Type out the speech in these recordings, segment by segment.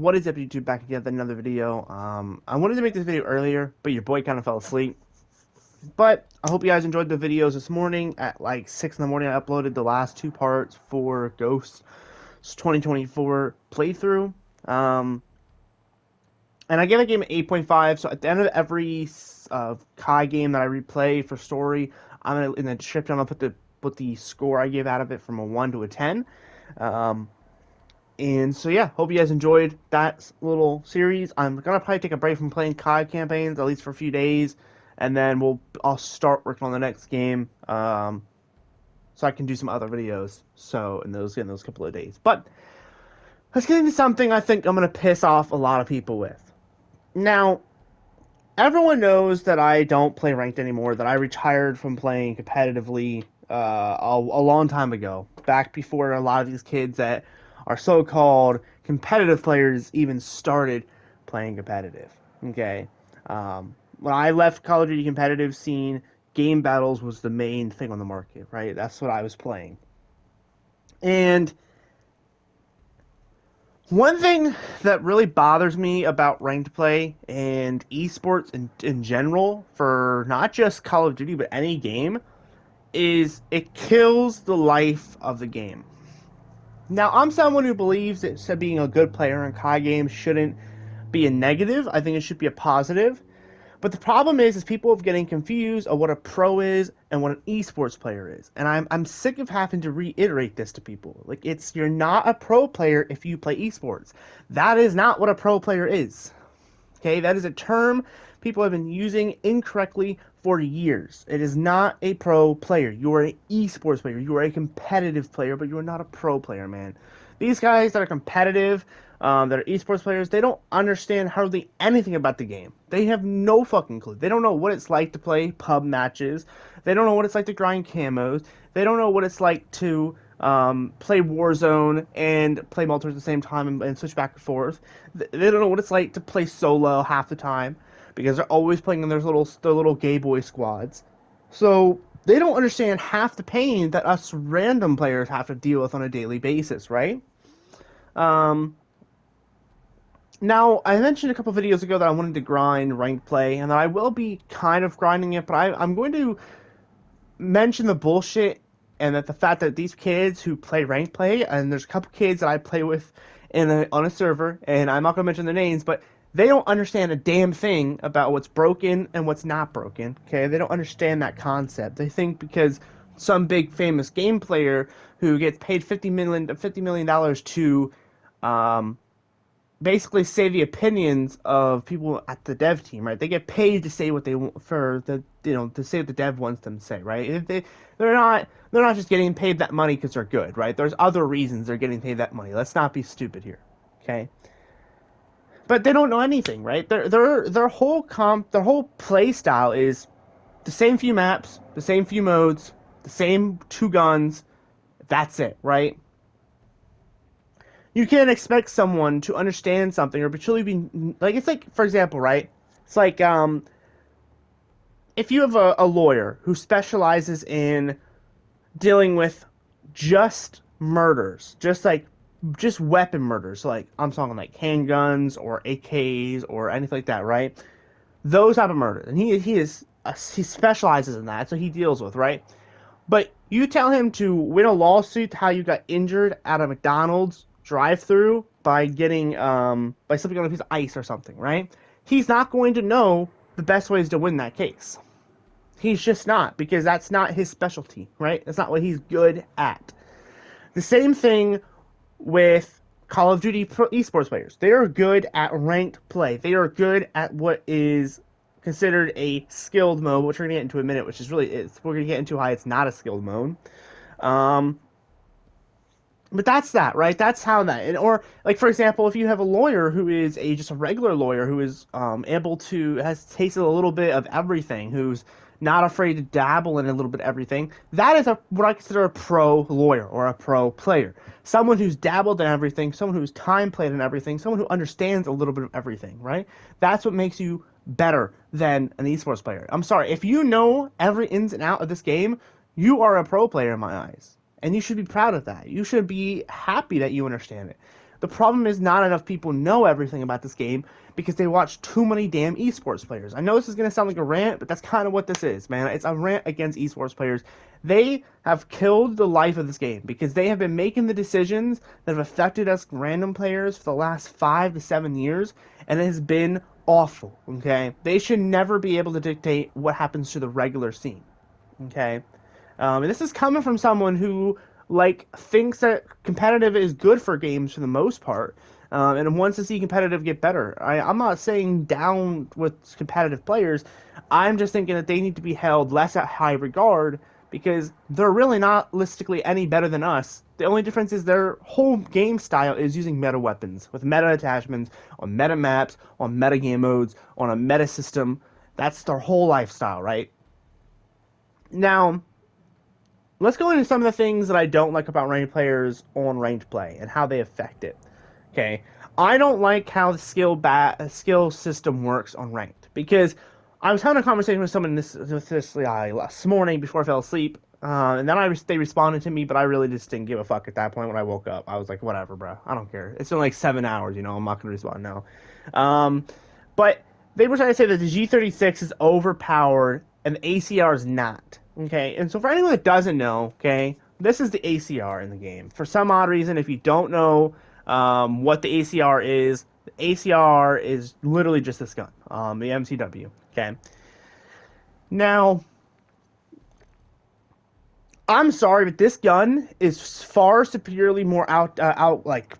What is up, YouTube? Back again with another video. I wanted to make this video earlier, but your boy kind of fell asleep. But I hope you guys enjoyed the videos this morning. At like 6 in the morning, I uploaded the last two parts for Ghosts 2024 playthrough. And I gave that game an 8.5. So at the end of every Kai game that I replay for story, I'm gonna in the description I'm gonna put the score I gave out of it from a 1 to a 10. And so yeah, hope you guys enjoyed that little series. I'm gonna probably take a break from playing COD campaigns at least for a few days, and then I'll start working on the next game, so I can do some other videos. So in those couple of days. But let's get into something I think I'm gonna piss off a lot of people with. Now, everyone knows that I don't play ranked anymore. That I retired from playing competitively a long time ago, back before a lot of these kids that are so-called competitive players even started playing competitive. Okay, when I left Call of Duty competitive scene, game battles was the main thing on the market, right? That's what I was playing. And one thing that really bothers me about ranked play and esports in general, for not just Call of Duty but any game, is it kills the life of the game. Now, I'm someone who believes that being a good player in COD games shouldn't be a negative. I think it should be a positive. But the problem is people are getting confused of what a pro is and what an esports player is. And I'm sick of having to reiterate this to people. Like, you're not a pro player if you play esports. That is not what a pro player is. Okay, that is a term people have been using incorrectly for years. It is not a pro player. You are an esports player. You are a competitive player, but you are not a pro player, man. These guys that are competitive, that are esports players, they don't understand hardly anything about the game. They have no fucking clue. They don't know what it's like to play pub matches. They don't know what it's like to grind camos. They don't know what it's like to play Warzone and play multiplayer at the same time and switch back and forth. They don't know what it's like to play solo half the time because they're always playing in their little gay boy squads. So they don't understand half the pain that us random players have to deal with on a daily basis, right? Um, Now, I mentioned a couple videos ago that I wanted to grind ranked play, and that I will be kind of grinding it, but I'm going to mention the bullshit and that the fact that these kids who play ranked play, and there's a couple kids that I play with on a server, and I'm not going to mention their names, but they don't understand a damn thing about what's broken and what's not broken. Okay, they don't understand that concept. They think because some big famous game player who gets paid $50 million to um, basically say the opinions of people at the dev team, right? They get paid to say what they want for to say what the dev wants them to say, right? They're not just getting paid that money because they're good, right? There's other reasons they're getting paid that money. Let's not be stupid here, okay? But they don't know anything, right? Their whole play style is the same few maps, the same few modes, the same two guns. That's it, right? You can't expect someone to understand something or truly be like, it's like, for example, right? It's like if you have a lawyer who specializes in dealing with just murders, just weapon murders, so like I'm talking like handguns or AKs or anything like that, right? Those type of murders, and he specializes in that, so he deals with, right? But you tell him to win a lawsuit how you got injured at a McDonald's drive-through by getting by slipping on a piece of ice or something, right? He's not going to know the best ways to win that case. He's just not, because that's not his specialty, right? That's not what he's good at. The same thing with Call of Duty esports players. They are good at ranked play. They are good at what is considered a skilled mode, which we're gonna get into in a minute. Which is really, we're gonna get into how it's not a skilled mode. Um, but that's that, right? That's how that, or like for example, if you have a lawyer who is just a regular lawyer who is able to has tasted a little bit of everything, who's not afraid to dabble in a little bit of everything. That is what I consider a pro lawyer or a pro player. Someone who's dabbled in everything, someone who's time played in everything, someone who understands a little bit of everything, right? That's what makes you better than an esports player. I'm sorry, if you know every ins and out of this game, you are a pro player in my eyes. And you should be proud of that. You should be happy that you understand it. The problem is not enough people know everything about this game because they watch too many damn esports players. I know this is going to sound like a rant, but that's kind of what this is, man. It's a rant against esports players. They have killed the life of this game because they have been making the decisions that have affected us random players for the last 5 to 7 years, and it has been awful, okay? They should never be able to dictate what happens to the regular scene, okay? And this is coming from someone who thinks that competitive is good for games for the most part, and wants to see competitive get better. I'm not saying down with competitive players. I'm just thinking that they need to be held less at high regard because they're really not realistically any better than us. The only difference is their whole game style is using meta weapons with meta attachments on meta maps, on meta game modes, on a meta system. That's their whole lifestyle, right? Now, let's go into some of the things that I don't like about ranked players on ranked play and how they affect it. Okay, I don't like how the skill system works on ranked because I was having a conversation with someone this morning before I fell asleep, and then they responded to me, but I really just didn't give a fuck at that point when I woke up. I was like, whatever, bro, I don't care. It's been like 7 hours, I'm not gonna respond now. Um, but they were trying to say that the G36 is overpowered and the ACR is not. Okay, and so for anyone that doesn't know, okay, this is the ACR in the game. For some odd reason, if you don't know what the ACR is, the ACR is literally just this gun, the MCW. Okay, now I'm sorry, but this gun is far superiorly more out like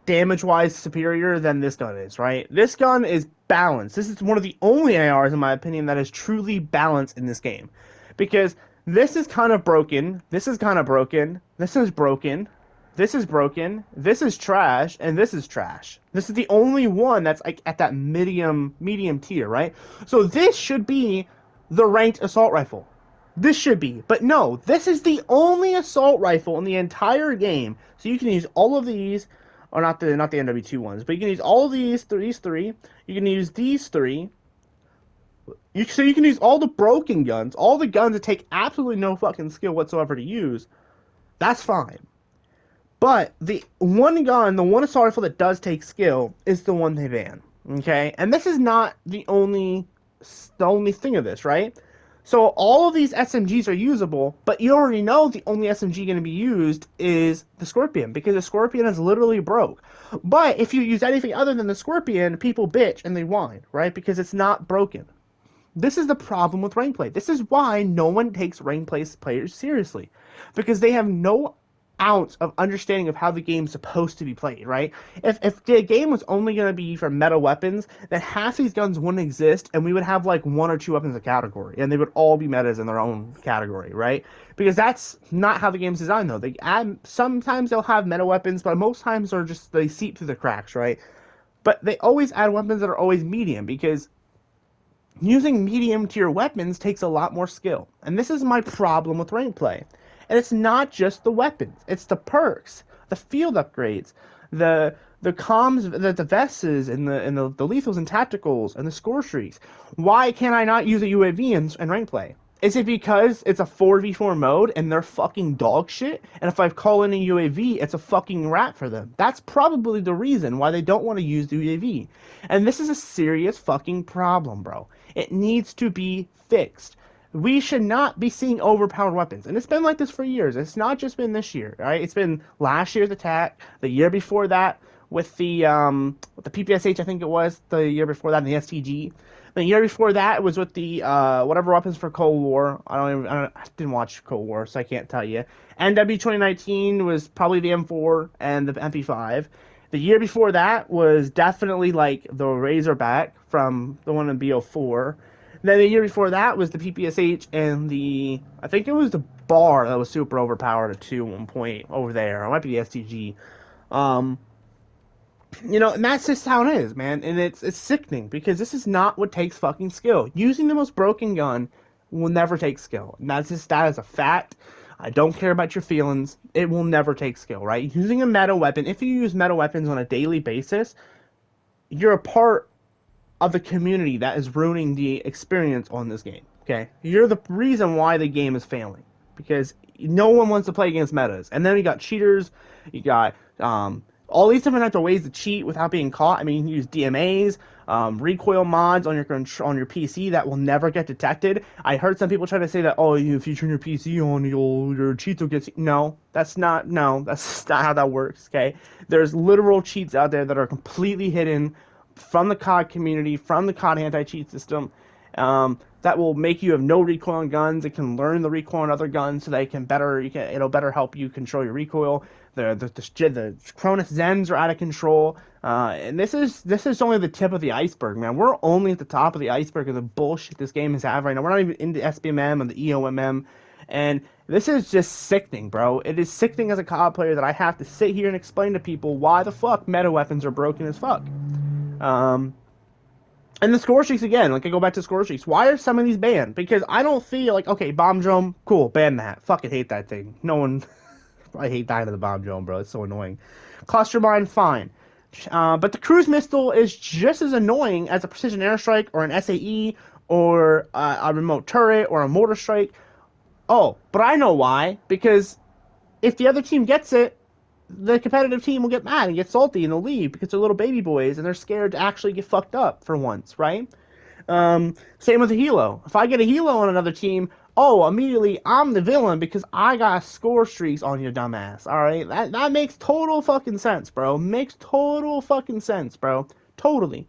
damage wise superior than this gun is, right? This gun is balanced. This is one of the only ARs, in my opinion, that is truly balanced in this game. Because this is kind of broken, this is kind of broken, this is broken, this is broken, this is trash, and this is trash. This is the only one that's like at that medium tier, right? So this should be the ranked assault rifle. This should be, but no, this is the only assault rifle in the entire game. So you can use all of these, or not the NW2 ones, but you can use all of these three. You can use these three. So you can use all the broken guns, all the guns that take absolutely no fucking skill whatsoever to use. That's fine. But the one gun, the one assault rifle that does take skill, is the one they ban. Okay, and this is not the only thing of this, right? So all of these SMGs are usable, but you already know the only SMG going to be used is the Scorpion because the Scorpion is literally broke. But if you use anything other than the Scorpion, people bitch and they whine, right? Because it's not broken. This is the problem with rank play. This is why no one takes rank play players seriously, because they have no ounce of understanding of how the game's supposed to be played, right? If the game was only going to be for meta weapons, then half these guns wouldn't exist, and we would have like one or two weapons a category, and they would all be metas in their own category, right? Because that's not how the game's designed, though. They add sometimes they'll have meta weapons, but most times they seep through the cracks, right? But they always add weapons that are always medium because using medium tier weapons takes a lot more skill. And this is my problem with rank play. And it's not just the weapons, it's the perks, the field upgrades, the comms, the vests, and the lethals and tacticals, and the score streaks. Why can't I not use a UAV in rank play? Is it because it's a 4v4 mode and they're fucking dog shit? And if I call in a UAV, it's a fucking rat for them. That's probably the reason why they don't want to use the UAV. And this is a serious fucking problem, bro. It needs to be fixed. We should not be seeing overpowered weapons. And it's been like this for years. It's not just been this year, right? It's been last year's attack, the year before that with the PPSH, I think it was, the year before that, in the STG. The year before that was with the whatever weapons for Cold War. I didn't watch Cold War, so I can't tell you. NW 2019 was probably the M4 and the MP5. The year before that was definitely like the Razorback from the one in BO4. Then the year before that was the PPSH and I think it was the bar that was super overpowered at 2 at one point over there. It might be the STG. Um, and that's just how it is, man. And it's sickening because this is not what takes fucking skill. Using the most broken gun will never take skill. And that is a fact. I don't care about your feelings. It will never take skill, right? Using a meta weapon, if you use meta weapons on a daily basis, you're a part of the community that is ruining the experience on this game. Okay? You're the reason why the game is failing. Because no one wants to play against metas. And then you got cheaters, you got all these different types of ways to cheat without being caught. I mean, you can use DMAs, recoil mods on your PC that will never get detected. I heard some people try to say that, oh, if you turn your PC on, your cheats will get. No, that's not how that works. Okay, there's literal cheats out there that are completely hidden from the COD community, from the COD anti-cheat system. That will make you have no recoil on guns. It can learn the recoil on other guns so that it'll better help you control your recoil. The Cronus Zens are out of control, and this is only the tip of the iceberg, man. We're only at the top of the iceberg of the bullshit this game is having right now. We're not even into SBMM and the EOMM, and this is just sickening, bro. It is sickening as a COD player that I have to sit here and explain to people why the fuck meta weapons are broken as fuck. Um, and the score streaks again, like I go back to score streaks. Why are some of these banned? Because I don't feel like, okay, bomb drone, cool, ban that. Fucking hate that thing. No one, I hate dying to the bomb drone, bro. It's so annoying. Cluster mine, fine. But the cruise missile is just as annoying as a precision airstrike or an SAE or a remote turret or a mortar strike. Oh, but I know why. Because if the other team gets it, the competitive team will get mad and get salty and they'll leave because they're little baby boys and they're scared to actually get fucked up for once, right? Same with a helo. If I get a helo on another team, oh, immediately I'm the villain because I got score streaks on your dumbass. All right, that makes total fucking sense, bro. Makes total fucking sense, bro. Totally.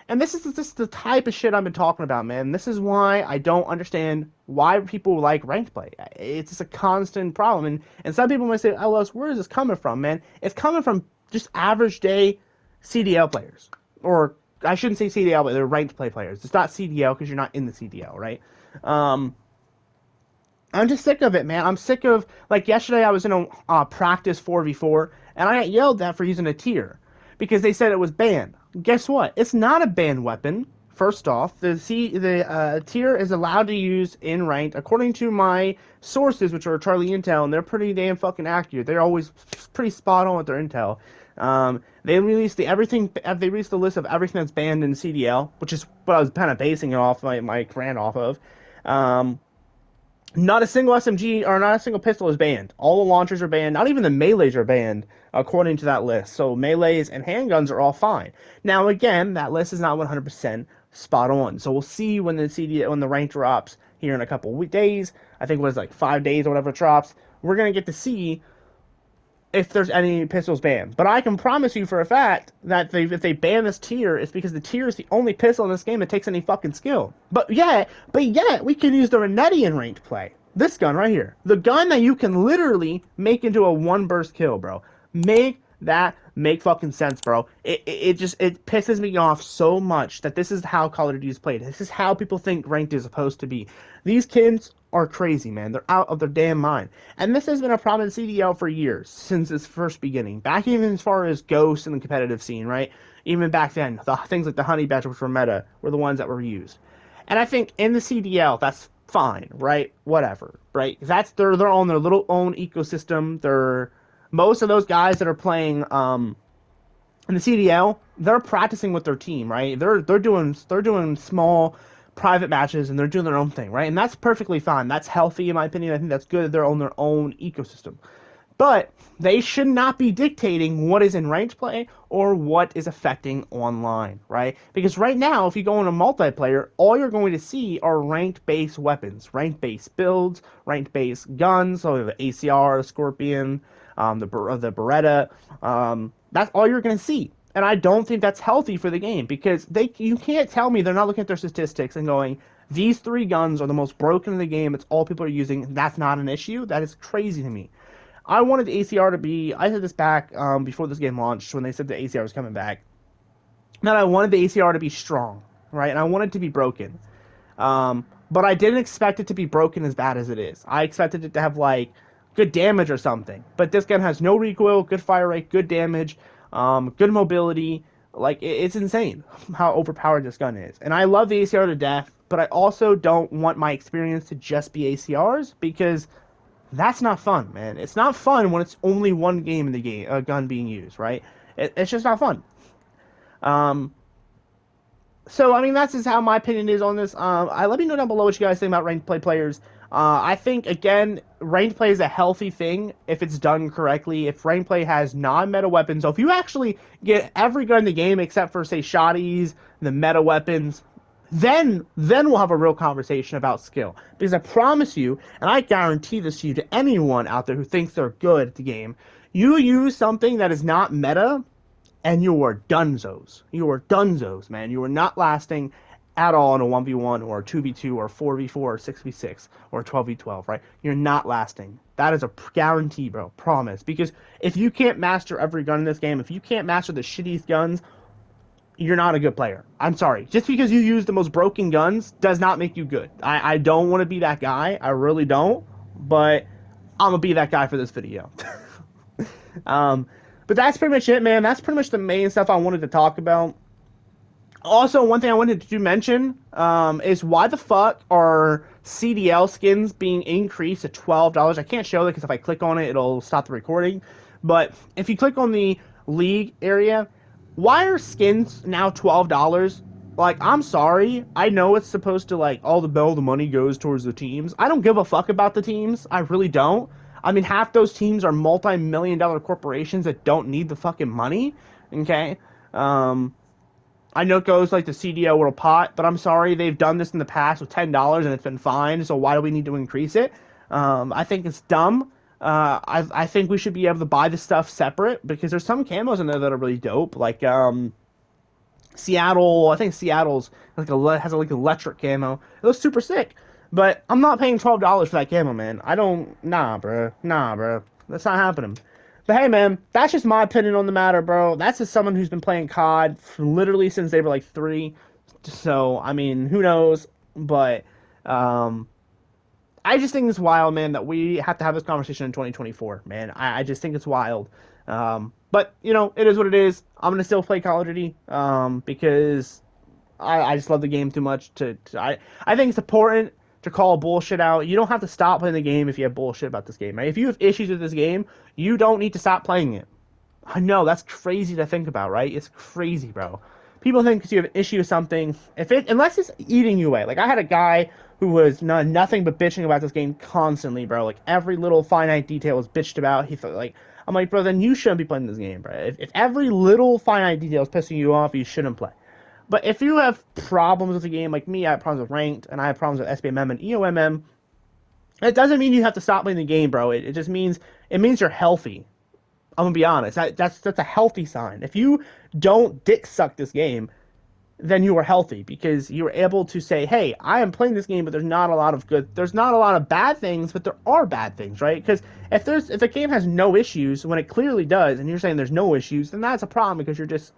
And this is the type of shit I've been talking about, man. This is why I don't understand why people like ranked play. It's just a constant problem. And some people might say, LS, where is this coming from, man? It's coming from just average day CDL players. Or I shouldn't say CDL, but they're ranked play players. It's not CDL because you're not in the CDL, right? Um, I'm just sick of it, man. I'm sick of, like, yesterday I was in a practice 4v4 and I got yelled at for using a tier because they said it was banned. Guess what? It's not a banned weapon. First off, the tier is allowed to use in ranked according to my sources, which are Charlie Intel, and they're pretty damn fucking accurate. They're always pretty spot on with their intel. They released They released the list of everything that's banned in CDL, which is what I was kind of basing it off my grant off of. Um, Not a single SMG or not a single pistol is banned. All the launchers are banned. Not even the melees are banned, according to that list. So melees and handguns are all fine. Now, again, that list is not 100% spot on. So we'll see when the rank drops here in a couple of days. I think it was like 5 days or whatever it drops. We're gonna get to see if there's any pistols banned. But I can promise you for a fact that if they ban this tier, it's because the tier is the only pistol in this game that takes any fucking skill. But yet, we can use the Renetti in ranked play. This gun right here. The gun that you can literally make into a one burst kill, bro. Make fucking sense, bro. It pisses me off so much that this is how Call of Duty is played. This is how people think ranked is supposed to be. These kids are crazy, man. They're out of their damn mind. And this has been a problem in CDL for years, since its first beginning. Back even as far as Ghost in the competitive scene, right? Even back then, the things like the Honey Badger, which were meta, were the ones that were used. And I think in the CDL, that's fine, right? Whatever, right? They're on their little own ecosystem. They're most of those guys that are playing in the CDL, they're practicing with their team, right? They're doing small private matches and they're doing their own thing, right? And that's perfectly fine. That's healthy in my opinion. I think that's good. They're on their own ecosystem. But they should not be dictating what is in ranked play or what is affecting online, right? Because right now, if you go into multiplayer, all you're going to see are ranked based weapons, ranked based builds, ranked based guns, so the ACR, the Scorpion, the Beretta. That's all you're going to see. And I don't think that's healthy for the game because you can't tell me they're not looking at their statistics and going, these three guns are the most broken in the game. It's all people are using. That's not an issue. That is crazy to me. I wanted the ACR to be. I said this back before this game launched when they said the ACR was coming back. That I wanted the ACR to be strong, right? And I wanted it to be broken. But I didn't expect it to be broken as bad as it is. I expected it to have like good damage or something. But this gun has no recoil, good fire rate, good damage, good mobility. Like it's insane how overpowered this gun is. And I love the ACR to death, but I also don't want my experience to just be ACRs because that's not fun, man. It's not fun when it's only one game in the game, a gun being used, right? It's just not fun. Um, so I mean, that's just how my opinion is on this. I let me know down below what you guys think about ranked play players. I think, again, ranked play is a healthy thing if it's done correctly. If ranked play has non-meta weapons, so if you actually get every gun in the game except for, say, shotties, the meta weapons, then we'll have a real conversation about skill. Because I promise you, and I guarantee this to you, to anyone out there who thinks they're good at the game, you use something that is not meta, and you are dunzos. You are dunzos, man. You are not lasting at all in a 1v1 or a 2v2 or 4v4 or 6v6 or 12v12, right? You're not lasting. That is a guarantee, bro. Promise. Because if you can't master every gun in this game, if you can't master the shittiest guns, you're not a good player. I'm sorry. Just because you use the most broken guns does not make you good. I don't want to be that guy. I really don't. But I'm going to be that guy for this video. um, but that's pretty much it, man. That's pretty much the main stuff I wanted to talk about. Also, one thing I wanted to mention is why the fuck are CDL skins being increased to $12? I can't show it because if I click on it, it'll stop the recording. But if you click on the league area, why are skins now $12? Like, I'm sorry. I know it's supposed to, like, all the money goes towards the teams. I don't give a fuck about the teams. I really don't. I mean, half those teams are multi-million-dollar corporations that don't need the fucking money. Okay? I know it goes like the CDL World Pot, but I'm sorry, they've done this in the past with $10 and it's been fine. So why do we need to increase it? I think it's dumb. I think we should be able to buy the stuff separate because there's some camos in there that are really dope. Like Seattle, I think Seattle's like has a like electric camo. It looks super sick, but I'm not paying $12 for that camo, man. I don't, nah, bro, that's not happening. But hey, man, that's just my opinion on the matter, bro. That's just someone who's been playing COD for literally since they were like 3. So I mean, who knows? But um, I just think it's wild, man, that we have to have this conversation in 2024, man. I just think it's wild. But you know, it is what it is. I'm gonna still play Call of Duty because I just love the game too much. I think it's important to call bullshit out. You don't have to stop playing the game if you have bullshit about this game, right? If you have issues with this game, you don't need to stop playing it. I know that's crazy to think about, right? It's crazy, bro. People think because you have an issue with something, if it unless it's eating you away. Like I had a guy who was nothing but bitching about this game constantly, bro. Like every little finite detail was bitched about. He felt like I'm like, bro, then you shouldn't be playing this game, bro. If every little finite detail is pissing you off, you shouldn't play. But if you have problems with the game, like me, I have problems with ranked, and I have problems with SBMM and EOMM, it doesn't mean you have to stop playing the game, bro. It just means you're healthy. I'm gonna be honest. That's a healthy sign. If you don't dick suck this game, then you are healthy because you are able to say, "Hey, I am playing this game, but there's not a lot of bad things, but there are bad things, right?" Because if the game has no issues when it clearly does, and you're saying there's no issues, then that's a problem because you're just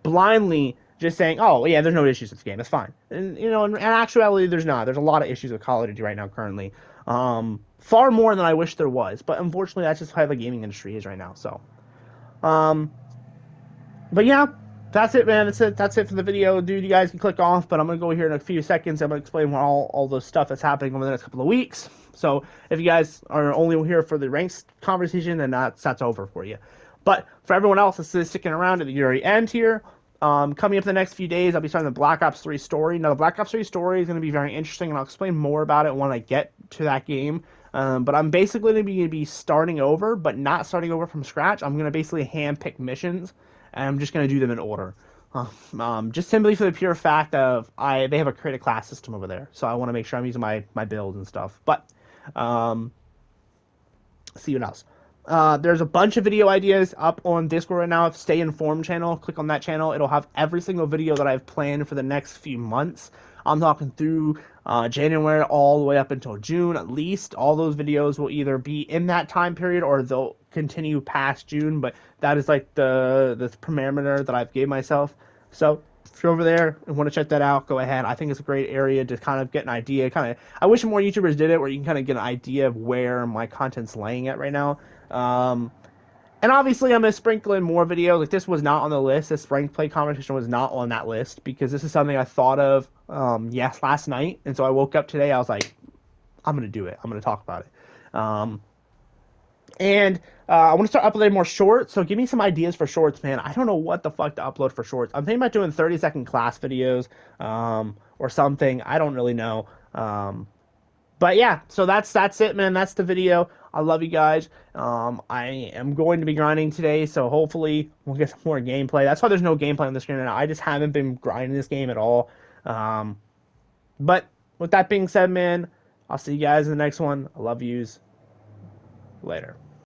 blindly just saying, "Oh, yeah, there's no issues with this game. That's fine." And you know, in actuality, there's not. There's a lot of issues with Call of Duty right now currently. Far more than I wish there was, but unfortunately, that's just how the gaming industry is right now. So, um, but yeah, that's it, man. That's it. That's it for the video, dude. You guys can click off, but I'm gonna go here in a few seconds. I'm gonna explain all the stuff that's happening over the next couple of weeks. So if you guys are only here for the ranks conversation, then that's over for you. But for everyone else that's sticking around at the very end here, coming up the next few days, I'll be starting the Black Ops 3 story. Now, the Black Ops 3 story is going to be very interesting, and I'll explain more about it when I get to that game. But I'm basically going to be starting over, but not starting over from scratch. I'm going to basically handpick missions, and I'm just going to do them in order. Just simply for the pure fact of they have a create a class system over there, so I want to make sure I'm using my build and stuff. But see what else. There's a bunch of video ideas up on Discord right now. Stay Informed channel. Click on that channel. It'll have every single video that I've planned for the next few months. I'm talking through January all the way up until June at least. All those videos will either be in that time period or they'll continue past June. But that is like the parameter that I've gave myself. So if you're over there and want to check that out, go ahead. I think it's a great area to kind of get an idea. I wish more YouTubers did it, where you can kind of get an idea of where my content's laying at right now. And obviously, I'm gonna sprinkle in more videos. Like this was not on the list. This ranked play competition was not on that list because this is something I thought of, last night. And so I woke up today. I was like, I'm gonna do it. I'm gonna talk about it. And I want to start uploading more shorts. So give me some ideas for shorts, man. I don't know what the fuck to upload for shorts. I'm thinking about doing 30-second class videos, or something. I don't really know. But yeah, so that's it, man. That's the video. I love you guys. I am going to be grinding today, so hopefully we'll get some more gameplay. That's why there's no gameplay on the screen right now. I just haven't been grinding this game at all. Um, but with that being said, man, I'll see you guys in the next one. I love yous. Later.